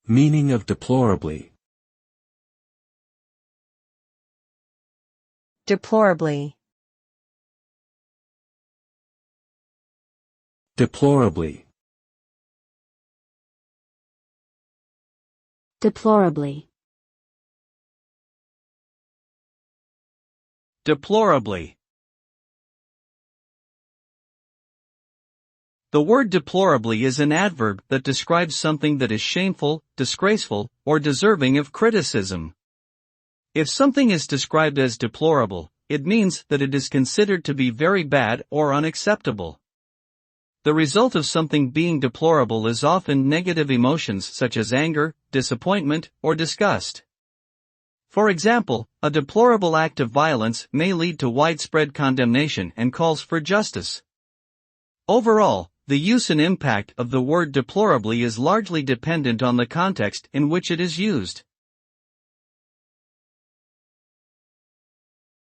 Meaning of deplorably. Deplorably. Deplorably. Deplorably. Deplorably. The word deplorably is an adverb that describes something that is shameful, disgraceful, or deserving of criticism. If something is described as deplorable, it means that it is considered to be very bad or unacceptable. The result of something being deplorable is often negative emotions such as anger, disappointment, or disgust. For example, a deplorable act of violence may lead to widespread condemnation and calls for justice. Overall, the use and impact of the word deplorably is largely dependent on the context in which it is used.